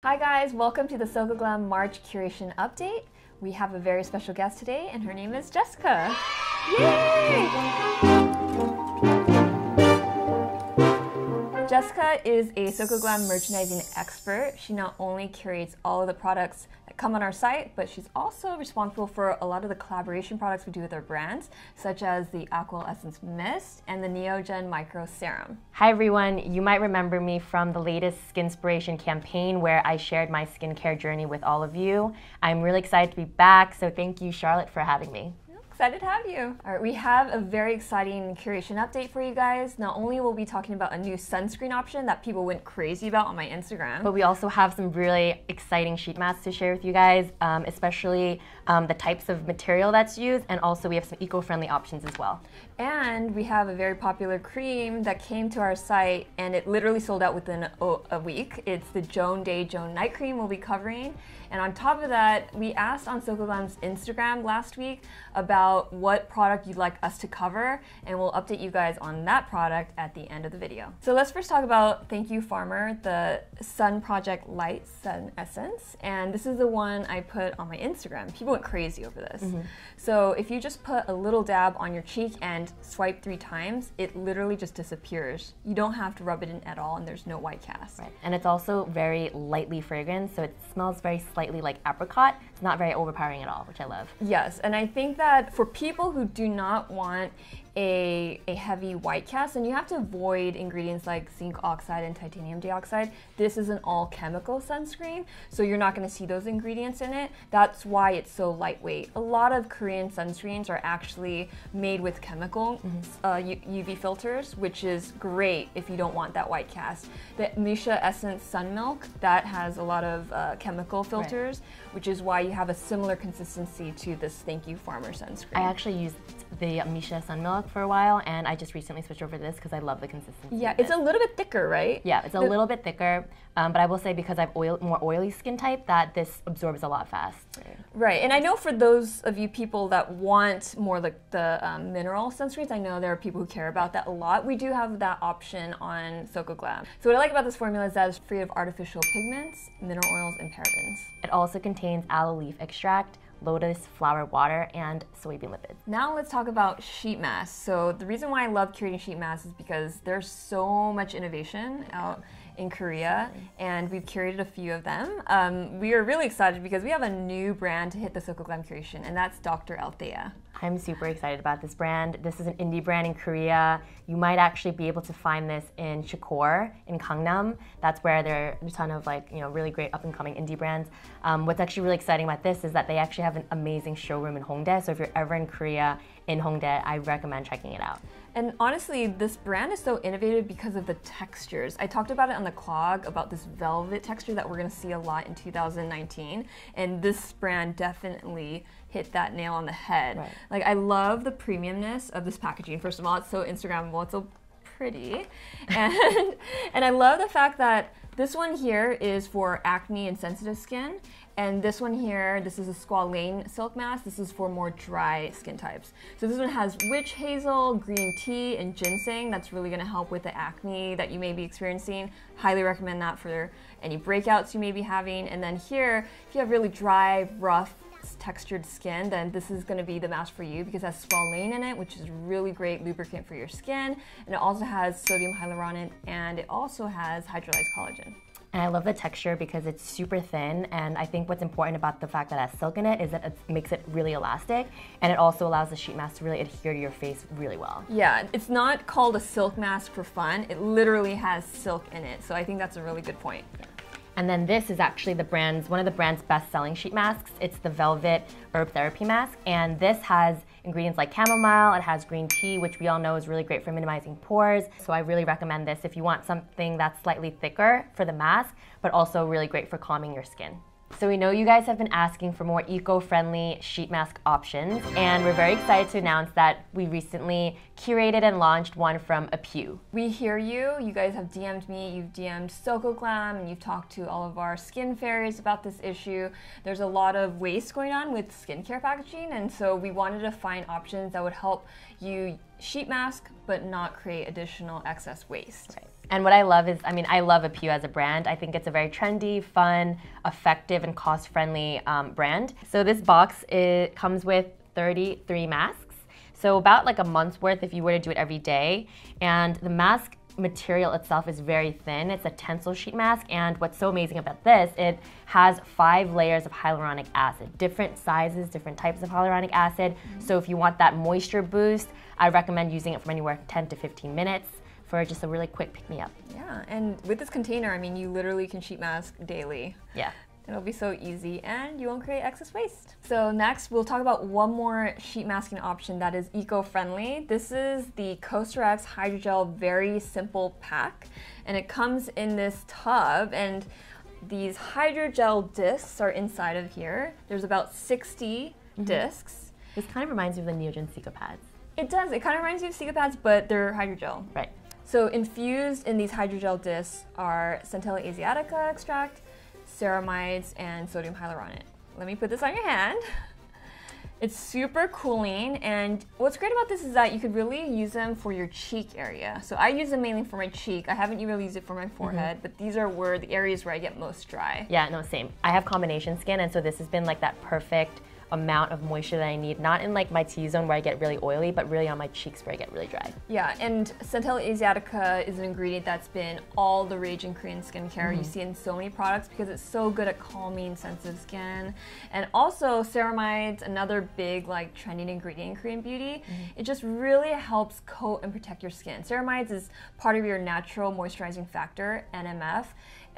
Hi guys, welcome to the Soko Glam March Curation Update. We have a very special guest today and her name is Jessica. Yay! Jessica is a Soko Glam merchandising expert. She not only curates all of the products that come on our site, but she's also responsible for a lot of the collaboration products we do with our brands, such as the Aqua Essence Mist and the Neogen Micro Serum. Hi everyone, you might remember me from the latest Skinspiration campaign where I shared my skincare journey with all of you. I'm really excited to be back, so thank you Charlotte for having me. Excited to have you. All right, we have a very exciting curation update for you guys. Not only will we be talking about a new sunscreen option that people went crazy about on my Instagram, but we also have some really exciting sheet masks to share with you guys, especially the types of material that's used, and also we have some eco-friendly options as well. And we have a very popular cream that came to our site and it literally sold out within a week. It's the Joan Day, Joan Night cream we'll be covering. And on top of that, we asked on Soko Glam's Instagram last week about what product you'd like us to cover, and we'll update you guys on that product at the end of the video. So let's first talk about Thank You Farmer, the Sun Project Light Sun Essence. And this is the one I put on my Instagram. People went crazy over this. So if you just put a little dab on your cheek and swipe 3 times, it literally just disappears. You don't have to rub it in at all, and there's no white cast. Right. And it's also very lightly fragrant, so it smells very slightly like apricot. It's not very overpowering at all, which I love. Yes, and I think that for people who do not want a heavy white cast, and you have to avoid ingredients like zinc oxide and titanium dioxide. This is an all chemical sunscreen, so you're not going to see those ingredients in it. That's why it's so lightweight. A lot of Korean sunscreens are actually made with chemical UV filters, which is great if you don't want that white cast. The Misha Essence Sun Milk, that has a lot of chemical filters, which is why you have a similar consistency to this Thank You Farmer sunscreen. I actually used the Misha Sun Milk for a while, and I just recently switched over to this because I love the consistency. Yeah, it's a little bit thicker, right? Yeah, it's a little bit thicker, but I will say because I have more oily skin type that this absorbs a lot fast. Right, and I know for those of you people that want more like the mineral sunscreens, I know there are people who care about that a lot. We do have that option on Soko Glam. So what I like about this formula is that it's free of artificial pigments, mineral oils, and parabens. It also contains aloe leaf extract, lotus flower water, and soybean lipids. Now let's talk about sheet masks. So the reason why I love curating sheet masks is because there's so much innovation out in Korea, and we've curated a few of them. We are really excited because we have a new brand to hit the Soko Glam curation, and that's Dr. Althea. I'm super excited about this brand. This is an indie brand in Korea. You might actually be able to find this in Chikor in Gangnam. That's where there are a ton of really great up and coming indie brands. What's actually really exciting about this is that they actually have an amazing showroom in Hongdae. So if you're ever in Korea in Hongdae, I recommend checking it out. And honestly, this brand is so innovative because of the textures. I talked about it on the clog about this velvet texture that we're going to see a lot in 2019, and this brand definitely hit that nail on the head. Right. Like, I love the premiumness of this packaging. First of all, it's so Instagrammable, it's so pretty, and I love the fact that this one here is for acne and sensitive skin, and this one here, this is a Squalane silk mask. This is for more dry skin types. So this one has witch hazel, green tea, and ginseng. That's really gonna help with the acne that you may be experiencing. Highly recommend that for any breakouts you may be having. And then here, if you have really dry, rough, textured skin, then this is going to be the mask for you because it has Squalane in it, which is really great lubricant for your skin, and it also has sodium hyaluronate, and it also has hydrolyzed collagen. And I love the texture because it's super thin, and I think what's important about the fact that it has silk in it is that it makes it really elastic, and it also allows the sheet mask to really adhere to your face really well. Yeah, it's not called a silk mask for fun. It literally has silk in it, so I think that's a really good point. And then this is actually one of the brand's best-selling sheet masks. It's the Velvet Herb Therapy Mask, and this has ingredients like chamomile, it has green tea, which we all know is really great for minimizing pores. So I really recommend this if you want something that's slightly thicker for the mask, but also really great for calming your skin. So we know you guys have been asking for more eco-friendly sheet mask options, and we're very excited to announce that we recently curated and launched one from Apew. We hear you. You guys have DM'd me, you've DM'd Soko Glam, and you've talked to all of our skin fairies about this issue. There's a lot of waste going on with skincare packaging, and so we wanted to find options that would help you sheet mask but not create additional excess waste. Right. And what I love is, I mean, I love Appeal as a brand. I think it's a very trendy, fun, effective, and cost-friendly brand. So this box, it comes with 33 masks. So about like a month's worth if you were to do it every day. And the mask material itself is very thin. It's a tensile sheet mask, and what's so amazing about this, it has 5 layers of hyaluronic acid, different sizes, different types of hyaluronic acid. So if you want that moisture boost, I recommend using it from anywhere 10 to 15 minutes for just a really quick pick-me-up. Yeah, and with this container, I mean, you literally can sheet mask daily. Yeah. It'll be so easy and you won't create excess waste. So next, we'll talk about one more sheet masking option that is eco-friendly. This is the COSRX Hydrogel Very Simple Pack, and it comes in this tub, and these hydrogel discs are inside of here. There's about 60 discs. This kind of reminds me of the Neogen Soko pads. It does. It kind of reminds me of Soko pads, but they're hydrogel. Right. So infused in these hydrogel discs are Centella asiatica extract, ceramides, and sodium hyaluronate. Let me put this on your hand. It's super cooling, and what's great about this is that you could really use them for your cheek area. So I use them mainly for my cheek. I haven't really used it for my forehead, but these are where the areas where I get most dry. Yeah, no, same. I have combination skin, and so this has been like that perfect amount of moisture that I need, not in like my T-zone where I get really oily, but really on my cheeks where I get really dry. Yeah, and Centella asiatica is an ingredient that's been all the rage in Korean skincare. You see it in so many products because it's so good at calming sensitive skin. And also ceramides, another big like trending ingredient in Korean beauty. It just really helps coat and protect your skin. Ceramides is part of your natural moisturizing factor, NMF.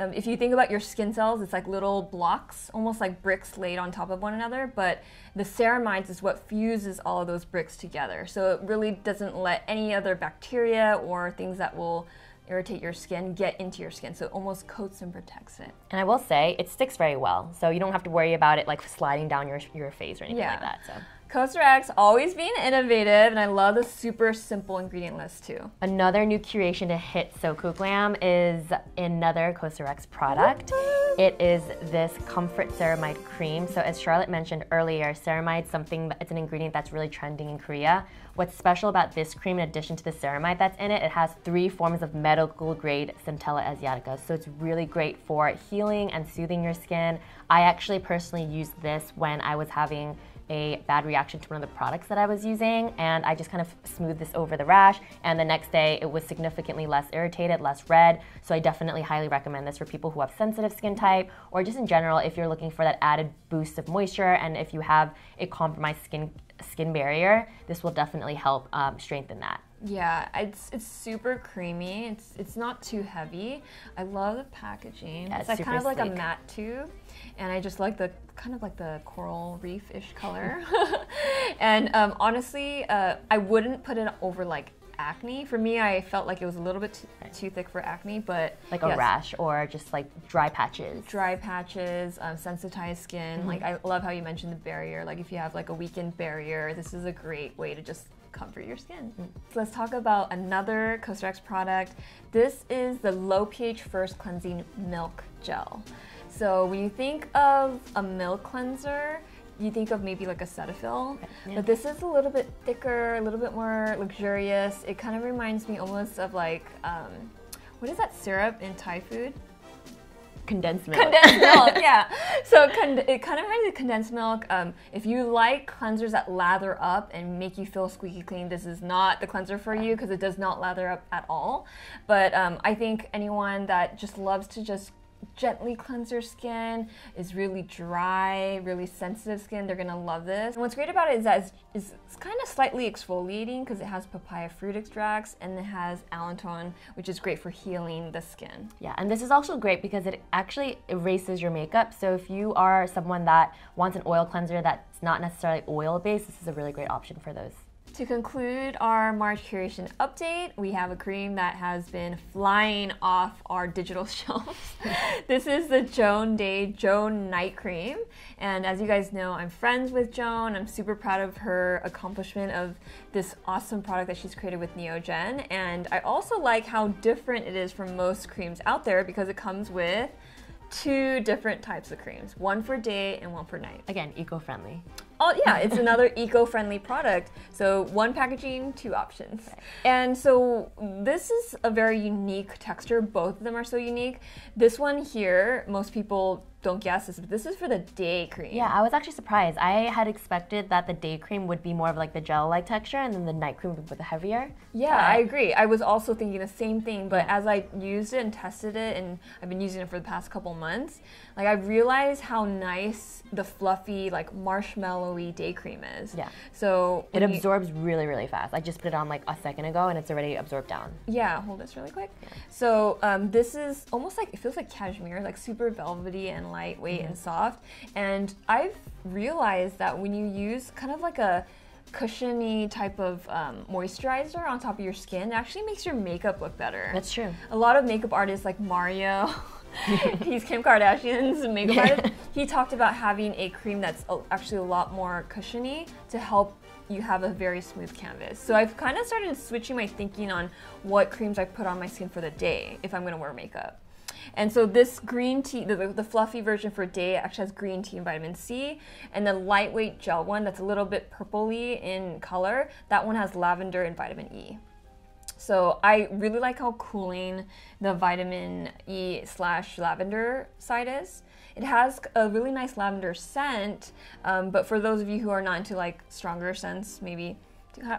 If you think about your skin cells, it's like little blocks, almost like bricks laid on top of one another, but the ceramides is what fuses all of those bricks together. So it really doesn't let any other bacteria or things that will irritate your skin get into your skin. So it almost coats and protects it. And I will say, it sticks very well. So you don't have to worry about it like sliding down your face or anything like that. So. COSRX always being innovative, and I love the super simple ingredient list too. Another new curation to hit Soko Glam is another COSRX product. It is this Comfort Ceramide Cream. So as Charlotte mentioned earlier, ceramide it's an ingredient that's really trending in Korea. What's special about this cream, in addition to the ceramide that's in it, it has 3 forms of medical grade Centella asiatica. So it's really great for healing and soothing your skin. I actually personally used this when I was having a bad reaction to one of the products that I was using, and I just kind of smoothed this over the rash, and the next day it was significantly less irritated, less red. So I definitely highly recommend this for people who have sensitive skin type, or just in general if you're looking for that added boost of moisture, and if you have a compromised skin barrier, this will definitely help strengthen that. Yeah, it's super creamy. It's not too heavy. I love the packaging. Yeah, it's like kind of like sleek. a matte tube, and I just like the kind of like the coral reef-ish color. And honestly, I wouldn't put it over like acne. For me, I felt like it was a little bit too thick for acne, but like a rash or just like dry patches. Dry patches, sensitized skin. Like I love how you mentioned the barrier. Like if you have like a weakened barrier, this is a great way to just comfort your skin. So let's talk about another COSRX product. This is the low pH First Cleansing Milk Gel. So when you think of a milk cleanser, you think of maybe like a Cetaphil, but this is a little bit thicker, a little bit more luxurious. It kind of reminds me almost of like, what is that syrup in Thai food? Condensed milk. Condensed milk, yeah. So it kind of reminds me of condensed milk. If you like cleansers that lather up and make you feel squeaky clean, this is not the cleanser for you because it does not lather up at all. But I think anyone that just loves to just gently cleanse your skin, is really dry, really sensitive skin, they're gonna love this. And what's great about it is that it's kind of slightly exfoliating because it has papaya fruit extracts and it has allantoin, which is great for healing the skin. Yeah, and this is also great because it actually erases your makeup. So if you are someone that wants an oil cleanser that's not necessarily oil-based, this is a really great option for those. To conclude our March Curation update, we have a cream that has been flying off our digital shelves. This is the Joan Night Cream. And as you guys know, I'm friends with Joan. I'm super proud of her accomplishment of this awesome product that she's created with Neogen. And I also like how different it is from most creams out there because it comes with 2 different types of creams, one for day and one for night. Again, eco-friendly. Oh yeah, it's another eco-friendly product. So one packaging, two options. Right. And so this is a very unique texture. Both of them are so unique. This one here, most people don't guess this, but this is for the day cream. Yeah, I was actually surprised. I had expected that the day cream would be more of like the gel-like texture, and then the night cream would be the heavier. Yeah, I agree. I was also thinking the same thing, but as I used it and tested it, and I've been using it for the past couple months, like I realized how nice the fluffy, like marshmallowy day cream is. Yeah. So it absorbs really, really fast. I just put it on like a second ago, and it's already absorbed down. Yeah, hold this really quick. Yeah. So this is almost like, it feels like cashmere, like super velvety and lightweight and soft. And I've realized that when you use kind of like a cushiony type of moisturizer on top of your skin, it actually makes your makeup look better. That's true. A lot of makeup artists like Mario, he's Kim Kardashian's makeup artist, he talked about having a cream that's actually a lot more cushiony to help you have a very smooth canvas. So I've kind of started switching my thinking on what creams I put on my skin for the day if I'm going to wear makeup. And so this green tea, the fluffy version for day actually has green tea and vitamin C, and the lightweight gel one that's a little bit purpley in color, that one has lavender and vitamin E. So I really like how cooling the vitamin E / lavender side is. It has a really nice lavender scent, but for those of you who are not into like stronger scents, maybe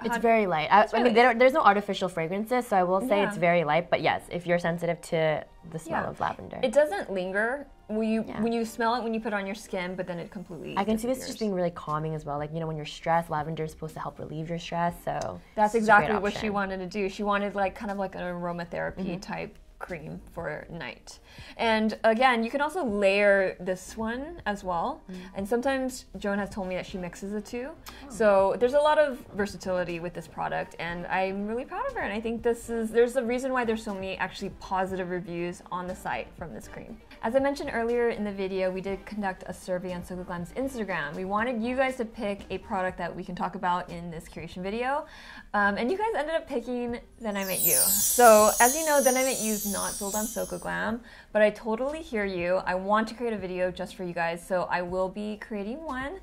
it's very light. I mean, there's no artificial fragrances, so I will say it's very light. But yes, if you're sensitive to the smell of lavender, it doesn't linger when you smell it when you put it on your skin, but then it completely. I can see this just being really calming as well. Like, you know, when you're stressed, lavender is supposed to help relieve your stress. So that's exactly what she wanted to do. She wanted like kind of like an aromatherapy type cream for night. And again, you can also layer this one as well. And sometimes Joan has told me that she mixes the two. So there's a lot of versatility with this product, and I'm really proud of her. And I think there's a reason why there's so many actually positive reviews on the site from this cream. As I mentioned earlier in the video, we did conduct a survey on Soko Glam's Instagram. We wanted you guys to pick a product that we can talk about in this curation video. And you guys ended up picking Then I Met You. So as you know, Then I Met You is not sold on Soko Glam, but I totally hear you. I want to create a video just for you guys, so I will be creating one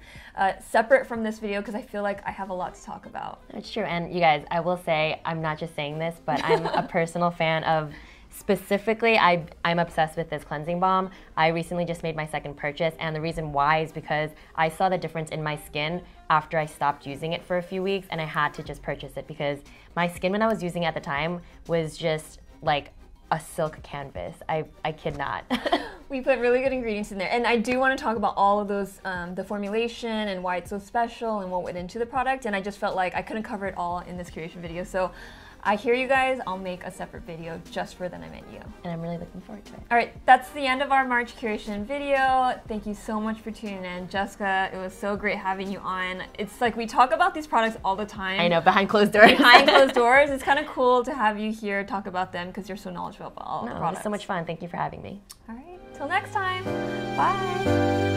separate from this video because I feel like I have a lot to talk about. That's true. And you guys, I will say, I'm not just saying this, but I'm a personal fan of, specifically, I'm obsessed with this cleansing balm. I recently just made my second purchase, and the reason why is because I saw the difference in my skin after I stopped using it for a few weeks, and I had to just purchase it because my skin when I was using it at the time was just like a silk canvas. I kid not. We put really good ingredients in there, and I do want to talk about all of those, the formulation and why it's so special and what went into the product, and I just felt like I couldn't cover it all in this curation video. So I hear you guys. I'll make a separate video just for Then I Met You. And I'm really looking forward to it. All right, that's the end of our March curation video. Thank you so much for tuning in. Jessica, it was so great having you on. It's like we talk about these products all the time. I know, behind closed doors. Behind closed doors. It's kind of cool to have you here talk about them because you're so knowledgeable about all the products. It was so much fun. Thank you for having me. All right, till next time. Bye.